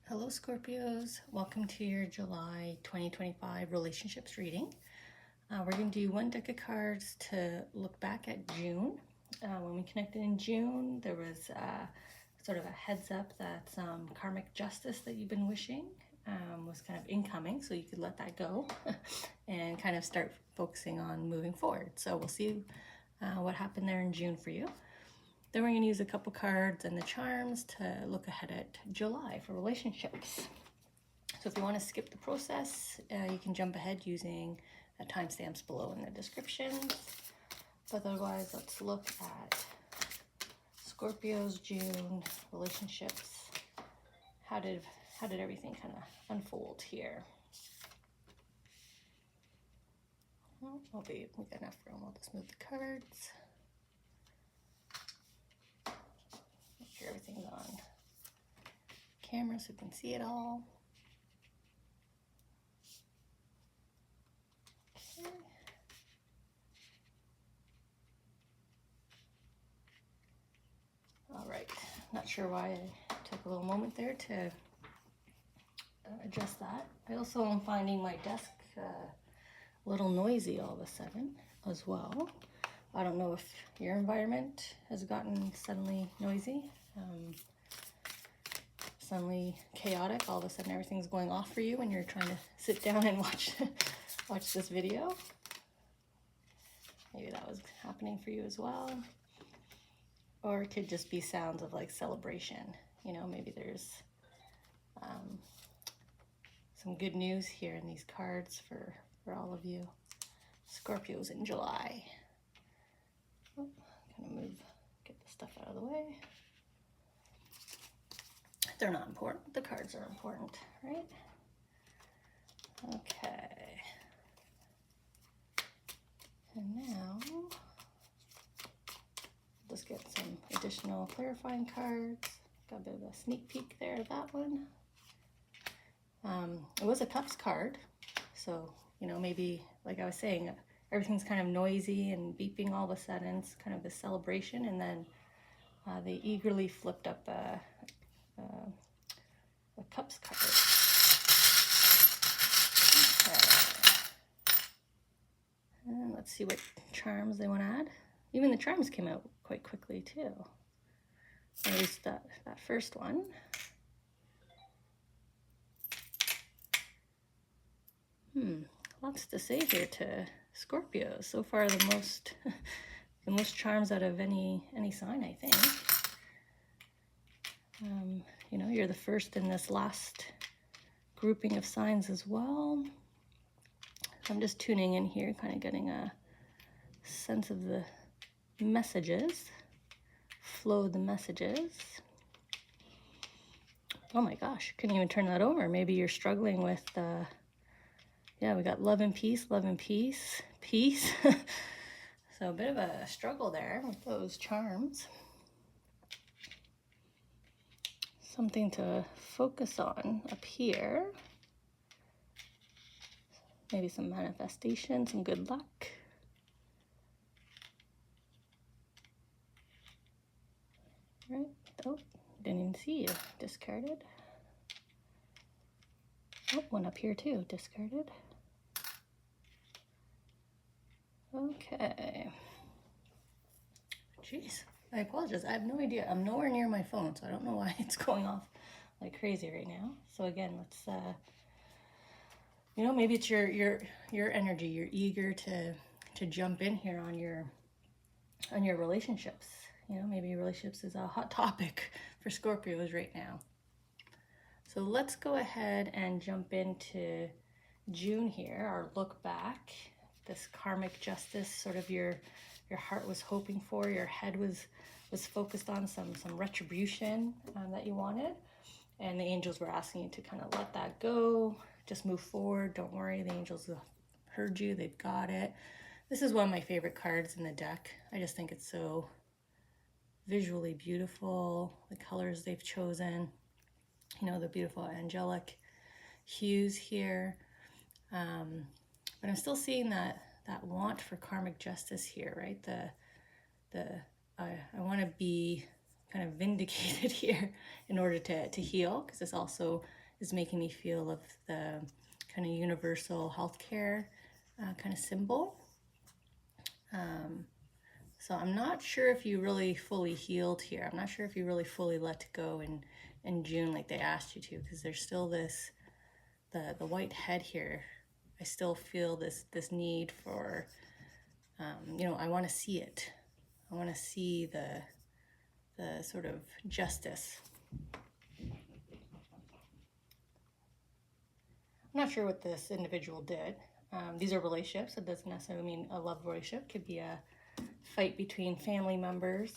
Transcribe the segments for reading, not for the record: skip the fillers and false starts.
Hello Scorpios, welcome to your July 2025 relationships reading. We're going to do one deck of cards to look back at June. When we connected in June, there was sort of a heads up that some karmic justice that you've been wishing was kind of incoming, so you could let that go and kind of start focusing on moving forward. So we'll see what happened there in June for you. Then we're going to use a couple cards and the charms to look ahead at July for relationships. So if you want to skip the process, you can jump ahead using the timestamps below in the descriptions. But otherwise, let's look at Scorpio's June relationships. How did everything kind of unfold here? Well, we got enough room. We'll just move the cards. Make sure everything's on camera so you can see it all. Okay. All right, not sure why I took a little moment there to adjust that. I also am finding my desk a little noisy all of a sudden as well. I don't know if your environment has gotten suddenly noisy, suddenly chaotic. All of a sudden everything's going off for you when you're trying to sit down and watch this video. Maybe that was happening for you as well. Or it could just be sounds of like celebration. You know, maybe there's some good news here in these cards for all of you Scorpios in July. Oh, kind of get the stuff out of the way. They're not important. The cards are important, right? Okay. And now, just get some additional clarifying cards. Got a bit of a sneak peek there of that one. It was a Cups card, so, you know, maybe, like I was saying, everything's kind of noisy and beeping all of a sudden. It's kind of a celebration, and then they eagerly flipped up a Cups card. Okay. And let's see what charms they want to add. Even the charms came out quite quickly too. At least that first one. Lots to say here to Scorpio. So far, the most charms out of any sign, I think. You know, you're the first in this last grouping of signs as well. I'm just tuning in here, kind of getting a sense of the messages, flow of the messages. Oh my gosh, couldn't even turn that over. Maybe you're struggling with, yeah, we got love and peace, peace. So a bit of a struggle there with those charms. Something to focus on up here. Maybe some manifestation, some good luck. Right? Oh, didn't even see you. Discarded. Oh, one up here too. Discarded. Okay. Jeez. I apologize. I have no idea. I'm nowhere near my phone, so I don't know why it's going off like crazy right now. So again, let's you know, maybe it's your energy. You're eager to jump in here on your relationships. You know, maybe relationships is a hot topic for Scorpios right now. So let's go ahead and jump into June here, our look back. This karmic justice, sort of your heart was hoping for, your head was focused on some retribution that you wanted, and the angels were asking you to kind of let that go, just move forward, don't worry, the angels have heard you, they've got it. This is one of my favorite cards in the deck. I just think it's so visually beautiful, the colors they've chosen, you know, the beautiful angelic hues here. But I'm still seeing that want for karmic justice here, right? I want to be kind of vindicated here in order to heal, because this also is making me feel of the kind of universal healthcare kind of symbol. So I'm not sure if you really fully healed here. I'm not sure if you really fully let go in June like they asked you to, because there's still this, the white head here. I still feel this need for, you know, I want to see it. I want to see the sort of justice. I'm not sure what this individual did. These are relationships. It doesn't necessarily mean a love relationship. Could be a fight between family members,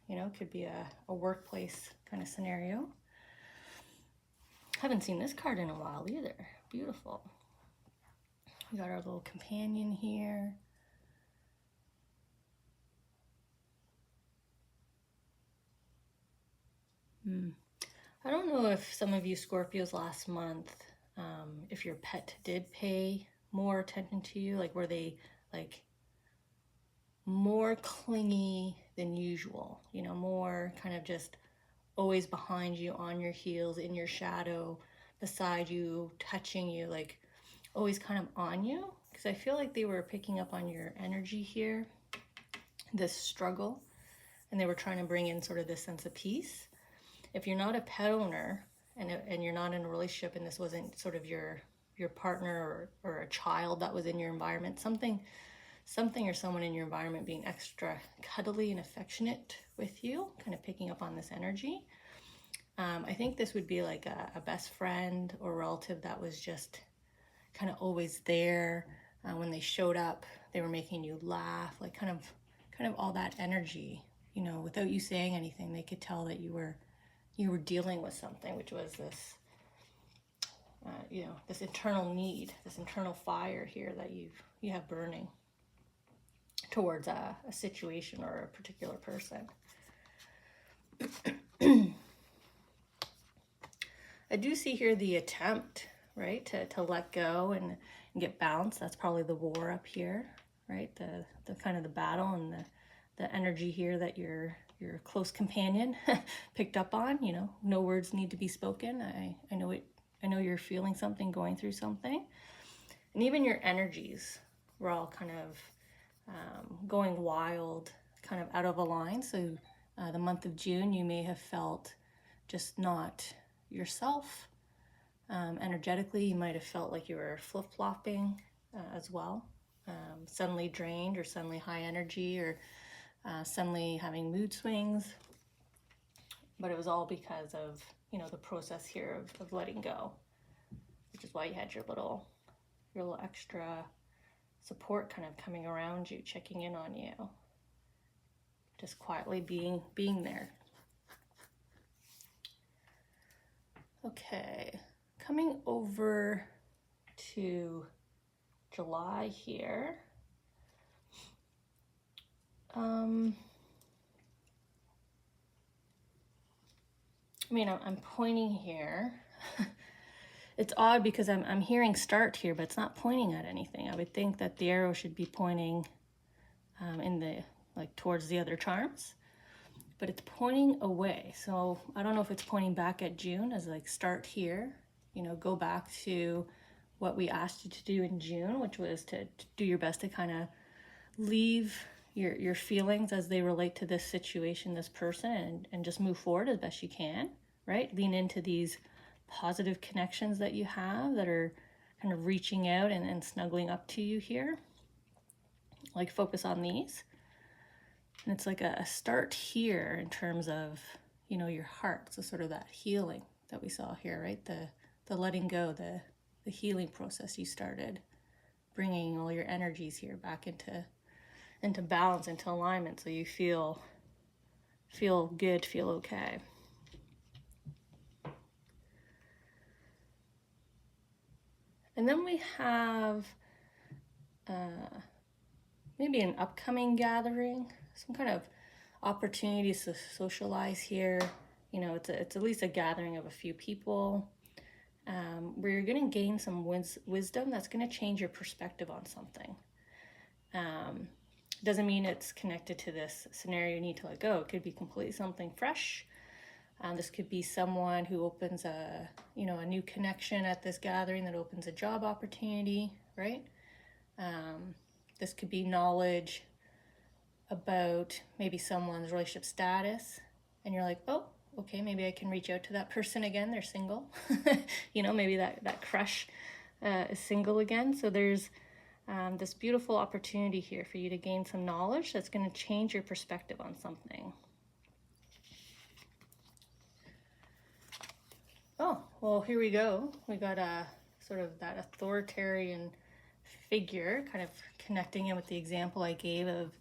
you know, could be a workplace kind of scenario. Haven't seen this card in a while either. Beautiful. We got our little companion here. I don't know if some of you Scorpios last month, if your pet did pay more attention to you, like were they like more clingy than usual, you know, more kind of just always behind you, on your heels, in your shadow, beside you, touching you, like always kind of on you, because I feel like they were picking up on your energy here, this struggle, and they were trying to bring in sort of this sense of peace. If you're not a pet owner and you're not in a relationship, and this wasn't sort of your partner or a child that was in your environment, something or someone in your environment being extra cuddly and affectionate with you, kind of picking up on this energy. I think this would be like a best friend or relative that was just kind of always there. When they showed up, they were making you laugh, like kind of all that energy, you know, without you saying anything. They could tell that you were dealing with something, which was this, you know, this internal need, this internal fire here that you have burning towards a situation or a particular person. I do see here the attempt, right, to let go and get balanced. That's probably the war up here, right? The kind of the battle and the energy here that your close companion picked up on. You know, no words need to be spoken. I know it. I know you're feeling something, going through something, and even your energies were all kind of going wild, kind of out of a line. So the month of June, you may have felt just not yourself. Energetically, you might have felt like you were flip-flopping as well. Suddenly drained, or suddenly high energy, or suddenly having mood swings. But it was all because of, you know, the process here of letting go, which is why you had your little extra support kind of coming around you, checking in on you, just quietly being there. Okay, coming over to July here. I mean, I'm pointing here. It's odd because I'm hearing start here, but it's not pointing at anything. I would think that the arrow should be pointing in the, like, towards the other charms, but it's pointing away. So I don't know if it's pointing back at June as like start here, you know, go back to what we asked you to do in June, which was to do your best to kind of leave your feelings as they relate to this situation, this person, and just move forward as best you can, right? Lean into these positive connections that you have that are kind of reaching out and snuggling up to you here. Like, focus on these. And it's like a start here in terms of, you know, your heart. So sort of that healing that we saw here, right? The letting go, the healing process you started, bringing all your energies here back into balance, into alignment, so you feel good, feel okay. And then we have maybe an upcoming gathering, some kind of opportunities to socialize here. You know, it's at least a gathering of a few people where you're going to gain some wisdom that's going to change your perspective on something. Doesn't mean it's connected to this scenario you need to let go. It could be completely something fresh, This could be someone who opens a, you know, a new connection at this gathering that opens a job opportunity, right? This could be knowledge about maybe someone's relationship status, and you're like, oh, okay, maybe I can reach out to that person again. They're single. You know, maybe that crush is single again. So there's this beautiful opportunity here for you to gain some knowledge that's going to change your perspective on something. Oh, well, here we go. We got a sort of that authoritarian figure kind of connecting in with the example I gave of,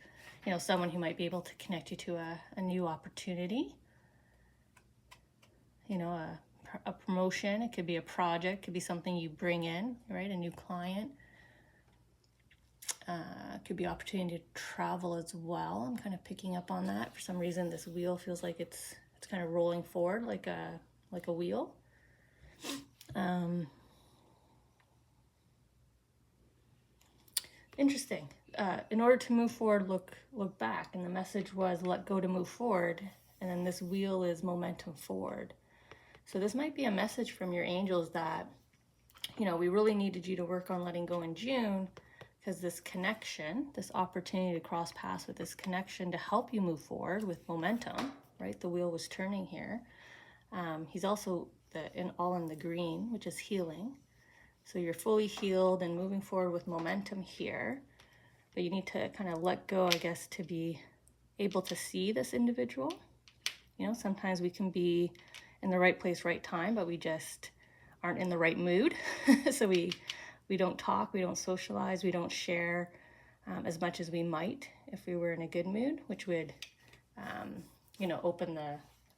you know, someone who might be able to connect you to a new opportunity. You know, a promotion, it could be a project, it could be something you bring in, right? A new client. It could be opportunity to travel as well. I'm kind of picking up on that. For some reason, this wheel feels like it's kind of rolling forward like a wheel. Interesting. In order to move forward, look back. And the message was let go to move forward. And then this wheel is momentum forward. So this might be a message from your angels that, you know, we really needed you to work on letting go in June, because this connection, this opportunity to cross paths with this connection to help you move forward with momentum, right? The wheel was turning here. He's also all in the green, which is healing. So you're fully healed and moving forward with momentum here. But you need to kind of let go, I guess, to be able to see this individual. You know, sometimes we can be in the right place, right time, but we just aren't in the right mood. So we don't talk, we don't socialize, we don't share as much as we might if we were in a good mood, which would, you know, open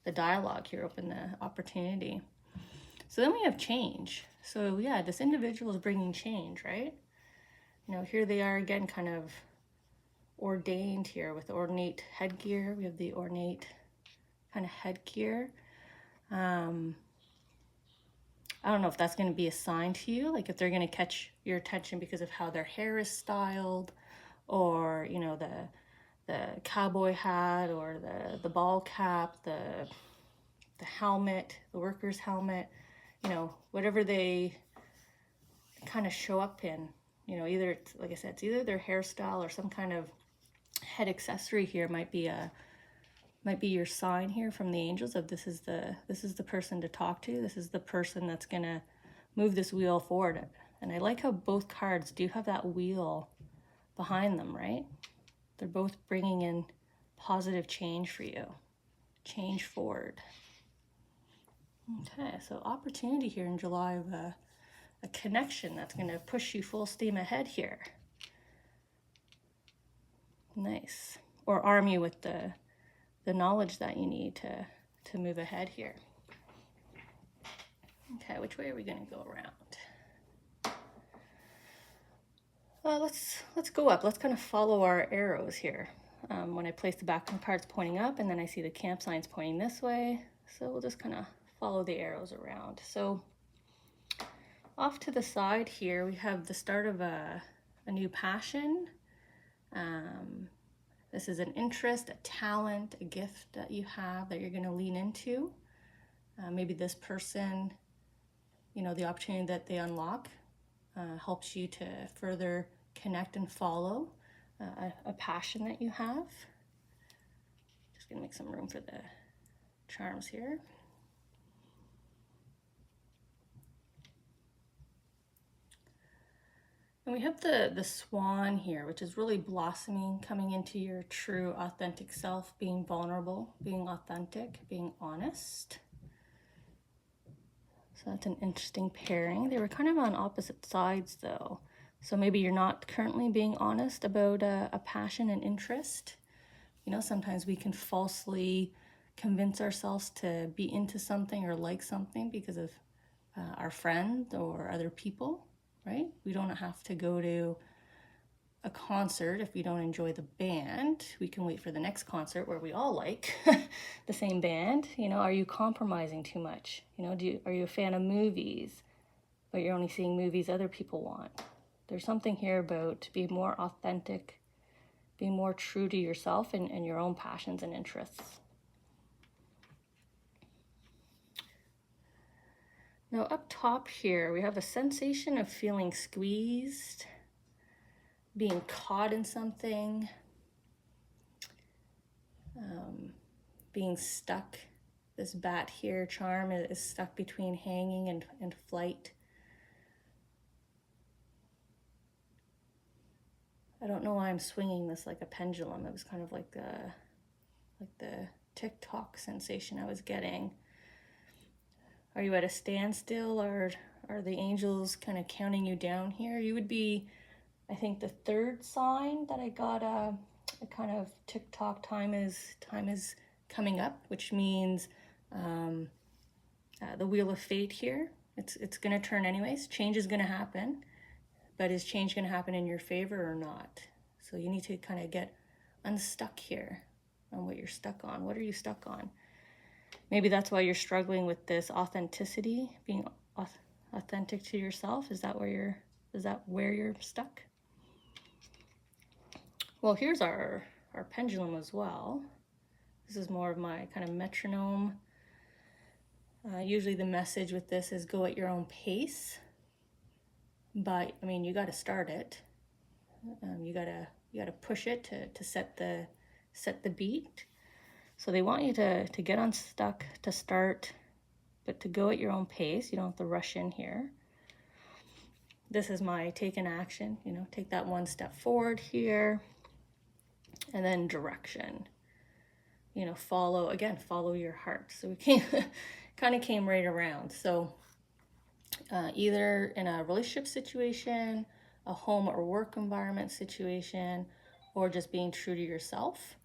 the dialogue here, open the opportunity. So then we have change. So yeah, this individual is bringing change, right? You know, here they are again, kind of ordained here with ornate headgear. We have the ornate kind of headgear. I don't know if that's going to be a sign to you, like if they're going to catch your attention because of how their hair is styled, or, you know, the cowboy hat, or the ball cap, the helmet, the worker's helmet, you know, whatever they kind of show up in, you know, either it's, like I said, it's either their hairstyle or some kind of head accessory here might be your sign here from the angels of this is the person to talk to. This is the person that's gonna move this wheel forward. And I like how both cards do have that wheel behind them, right? They're both bringing in positive change for you. Change forward. Okay, so opportunity here in July of a connection that's going to push you full steam ahead here. Nice. Or arm you with the knowledge that you need to move ahead here. Okay, which way are we going to go around? Let's go up. Let's kind of follow our arrows here. When I place the back of the cards pointing up, and then I see the camp signs pointing this way. So we'll just kind of follow the arrows around. So off to the side here, we have the start of a new passion. This is an interest, a talent, a gift that you have that you're going to lean into. Maybe this person, you know, the opportunity that they unlock helps you to further connect and follow a passion that you have. Just going to make some room for the charms here. And we have the swan here, which is really blossoming, coming into your true authentic self, being vulnerable, being authentic, being honest. So that's an interesting pairing. They were kind of on opposite sides though. So maybe you're not currently being honest about a passion and interest. You know, sometimes we can falsely convince ourselves to be into something or like something because of our friend or other people. Right? We don't have to go to a concert if we don't enjoy the band. We can wait for the next concert where we all like the same band. You know, are you compromising too much? You know, are you a fan of movies, but you're only seeing movies other people want? There's something here about being more authentic, being more true to yourself and your own passions and interests. Now up top here, we have a sensation of feeling squeezed, being caught in something, being stuck. This bat here charm is stuck between hanging and flight. I don't know why I'm swinging this like a pendulum. It was kind of like the TikTok sensation I was getting. Are you at a standstill, or are the angels kind of counting you down here? You would be, I think, the third sign that I got a kind of TikTok time is coming up, which means the wheel of fate here. It's going to turn anyways. Change is going to happen, but is change going to happen in your favor or not? So you need to kind of get unstuck here on what you're stuck on. What are you stuck on? Maybe that's why you're struggling with this authenticity, being authentic to yourself. Is that where you're stuck? Well, here's our pendulum as well. This is more of my kind of metronome. Usually the message with this is go at your own pace. But I mean, you got to start it. You gotta push it to set the beat. So they want you to get unstuck, to start, but to go at your own pace. You don't have to rush in here. This is my take an action, take that one step forward here, and then direction. Follow your heart. So we kind of came right around. So either in a relationship situation, a home or work environment situation, or just being true to yourself,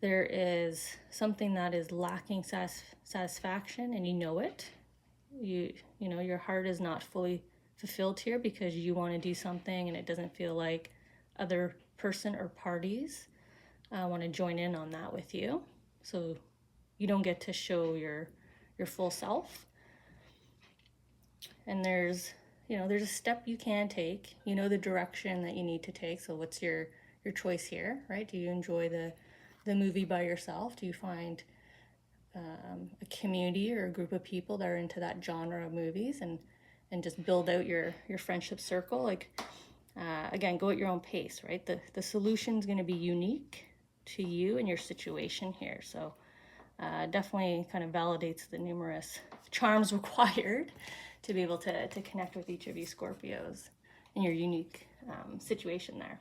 there is something that is lacking satisfaction, and you know it. Your heart is not fully fulfilled here because you want to do something and it doesn't feel like other person or parties want to join in on that with you. So you don't get to show your full self. And there's a step you can take, the direction that you need to take. So what's your choice here, right? Do you enjoy the movie by yourself? Do you find a community or a group of people that are into that genre of movies and just build out your friendship circle? Again, go at your own pace, right? The solution's going to be unique to you and your situation here. So definitely kind of validates the numerous charms required to be able to connect with each of you Scorpios in your unique situation there.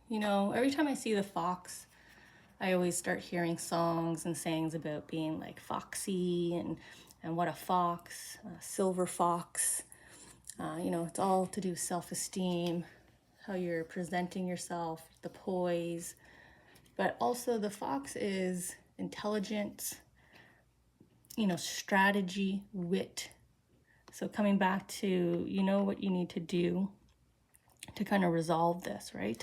Every time I see the fox, I always start hearing songs and sayings about being like foxy and what a fox, silver fox. It's all to do with self-esteem, how you're presenting yourself, the poise. But also the fox is intelligence, strategy, wit. So coming back to, what you need to do to kind of resolve this, right?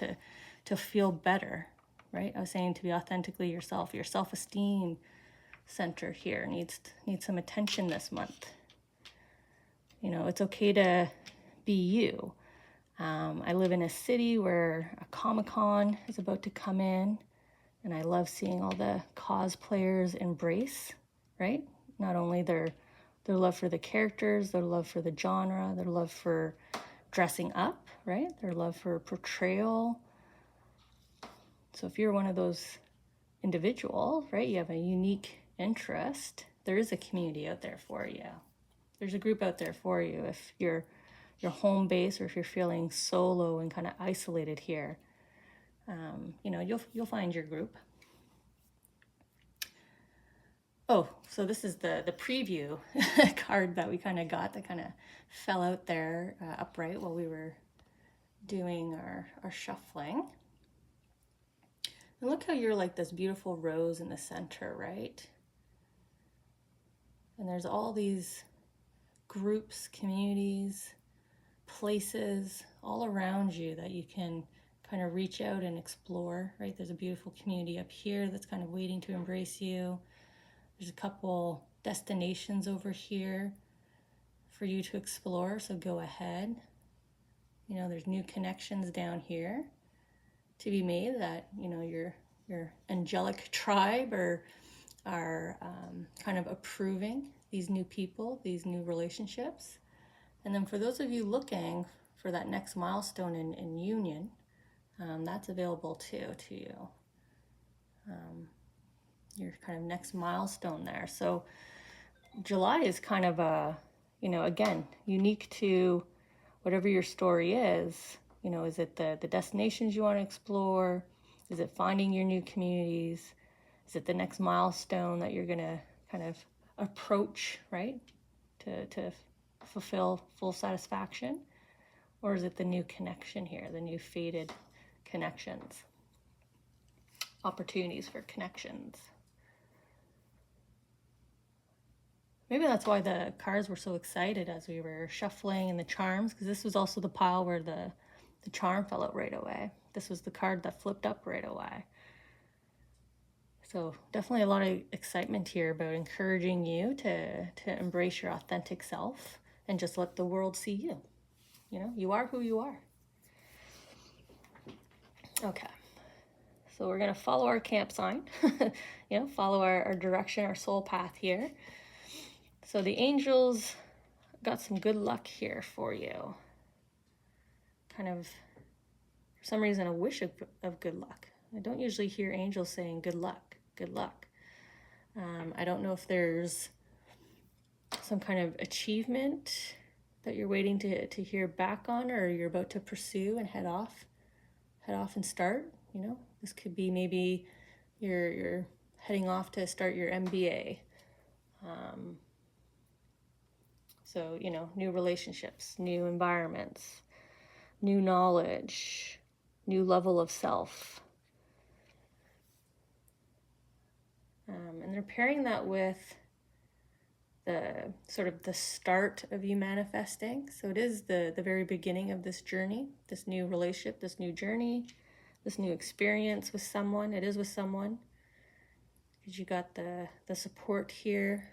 To feel better, right? I was saying to be authentically yourself. Your self-esteem center here needs some attention this month. It's okay to be you. I live in a city where a Comic-Con is about to come in, and I love seeing all the cosplayers embrace, right? Not only their love for the characters, their love for the genre, their love for dressing up, right? Their love for portrayal. So if you're one of those individuals, right, you have a unique interest, there is a community out there for you. There's a group out there for you. If you're home base, or if you're feeling solo and kind of isolated here, you'll find your group. Oh, so this is the preview card that we kind of got that kind of fell out there upright while we were doing our shuffling. And look how you're like this beautiful rose in the center, right? And there's all these groups, communities, places all around you that you can kind of reach out and explore, right? There's a beautiful community up here that's kind of waiting to embrace you. There's a couple destinations over here for you to explore, so go ahead. There's new connections down here to be made that, your angelic tribe or are kind of approving these new people, these new relationships. And then for those of you looking for that next milestone in union, that's available too to you. Your kind of next milestone there. So July is kind of a, again, unique to whatever your story is. Is it the destinations you want to explore? Is it finding your new communities? Is it the next milestone that you're going to kind of approach, right? To fulfill full satisfaction? Or is it the new connection here, the new fated connections? Opportunities for connections. Maybe that's why the cards were so excited as we were shuffling and the charms, because this was also the pile where the charm fell out right away. This was the card that flipped up right away. So definitely a lot of excitement here about encouraging you to embrace your authentic self and just let the world see you. You are who you are. Okay. So we're going to follow our camp sign, follow our direction, our soul path here. So the angels got some good luck here for you. Kind of, for some reason, a wish of good luck. I don't usually hear angels saying good luck, good luck. I don't know if there's some kind of achievement that you're waiting to hear back on, or you're about to pursue and head off and start. This could be maybe you're heading off to start your MBA. So, new relationships, new environments, new knowledge, new level of self. And they're pairing that with the sort of the start of you manifesting. So it is the very beginning of this journey, this new relationship, this new journey, this new experience with someone. It is with someone, because you got the support here,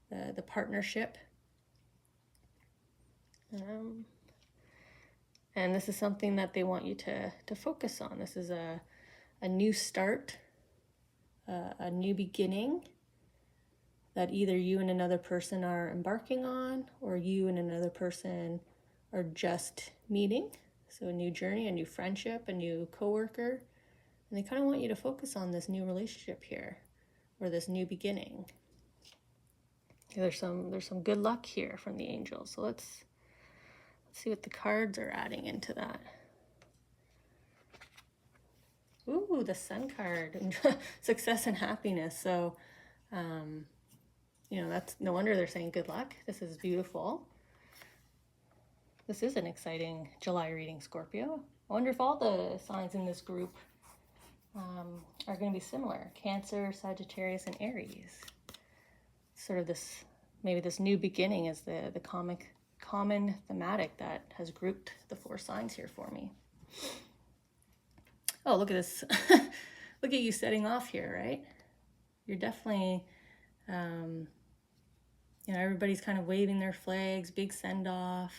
the partnership. And this is something that they want you to focus on. This is a new start, a new beginning that either you and another person are embarking on, or you and another person are just meeting. So a new journey, a new friendship, a new coworker. And they kind of want you to focus on this new relationship here, or this new beginning. There's some good luck here from the angels. So let's see what the cards are adding into that. Ooh, the Sun card. Success and happiness. So, that's no wonder they're saying good luck. This is beautiful. This is an exciting July reading, Scorpio. I wonder if all the signs in this group are going to be similar. Cancer, Sagittarius, and Aries. Sort of this, maybe this new beginning is the common thematic that has grouped the 4 signs here for me. Oh, look at this. Look at you setting off here, right? You're definitely, everybody's kind of waving their flags, big send off.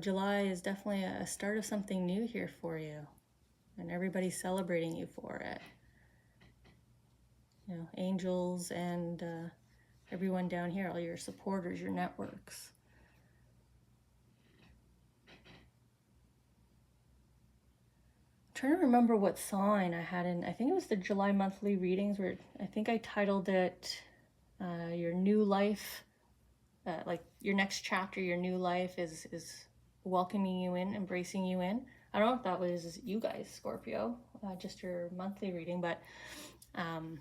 July is definitely a start of something new here for you. And everybody's celebrating you for it. Angels and everyone down here, all your supporters, your networks. I'm trying to remember what sign I had in, I think it was the July monthly readings, where I think I titled it your new life, like your next chapter, your new life is welcoming you in, embracing you in. I don't know if that was you guys, Scorpio, just your monthly reading, but I'm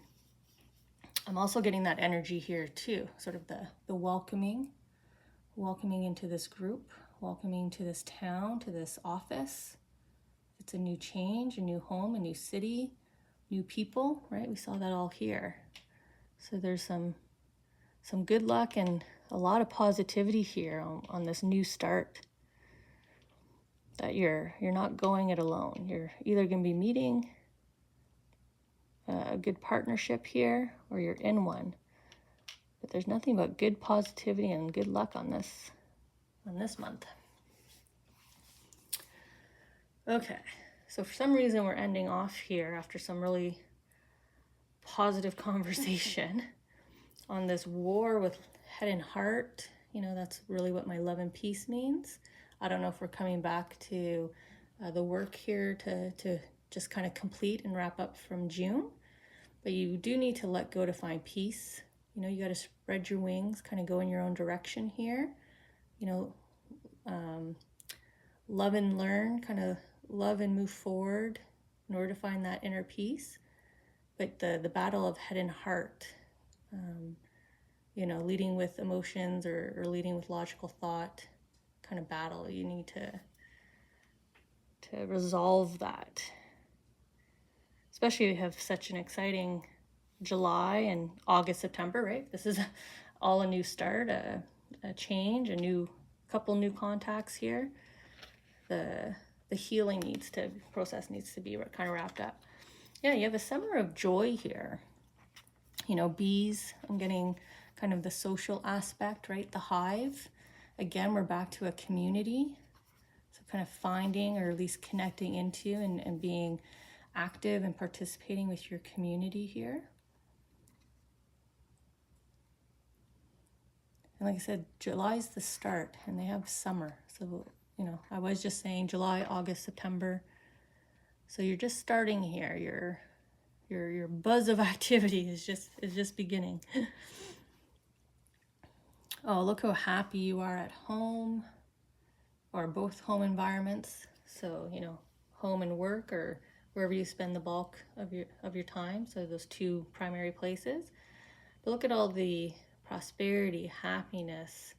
also getting that energy here too, sort of the welcoming into this group, welcoming to this town, to this office. It's a new change, a new home, a new city, new people, right? We saw that all here. So there's some good luck and a lot of positivity here on this new start. That you're not going it alone. You're either going to be meeting a good partnership here, or you're in one. But there's nothing but good positivity and good luck on this month. Okay, so for some reason we're ending off here after some really positive conversation on this war with head and heart. You know, that's really what my love and peace means. I don't know if we're coming back to the work here to just kind of complete and wrap up from June, but you do need to let go to find peace. You know, you got to spread your wings, kind of go in your own direction here. You know, love and learn, kind of love and move forward in order to find that inner peace. But the battle of head and heart, you know, leading with emotions or leading with logical thought kind of battle, you need to resolve that. Especially if you have such an exciting July and August, September, right? This is all a new start, a change, couple new contacts here. The healing process needs to be kind of wrapped up. Yeah, you have a summer of joy here. You know, bees, I'm getting kind of the social aspect, right? The hive. Again, we're back to a community. So kind of finding or at least connecting into and being active and participating with your community here. And like I said, July's the start and they have summer. So, you know, I was just saying July, August, September. So you're just starting here. Your buzz of activity is just beginning. Oh, look how happy you are at home or both home environments. So, you know, home and work or wherever you spend the bulk of your time. So those two primary places. But look at all the prosperity, happiness,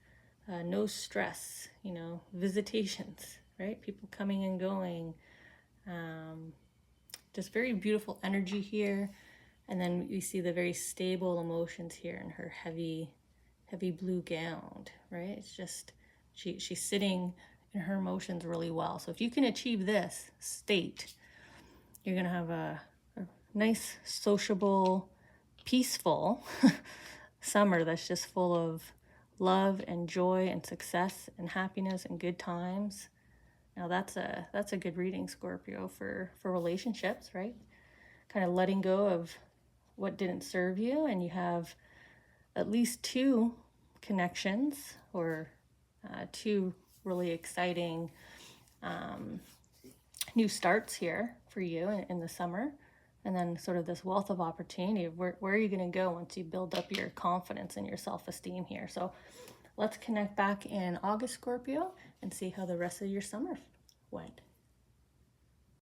no stress, you know, visitations, right? People coming and going. Just very beautiful energy here. And then we see the very stable emotions here in her heavy blue gown, right? It's just, she's sitting in her emotions really well. So if you can achieve this state, you're going to have a nice, sociable, peaceful summer that's just full of love and joy and success and happiness and good times. Now that's a good reading, Scorpio, for relationships, right? Kind of letting go of what didn't serve you, and you have at least two connections or two really exciting new starts here for you in the summer. And then sort of this wealth of opportunity of where are you going to go once you build up your confidence and your self-esteem here. So let's connect back in August, Scorpio, and see how the rest of your summer went.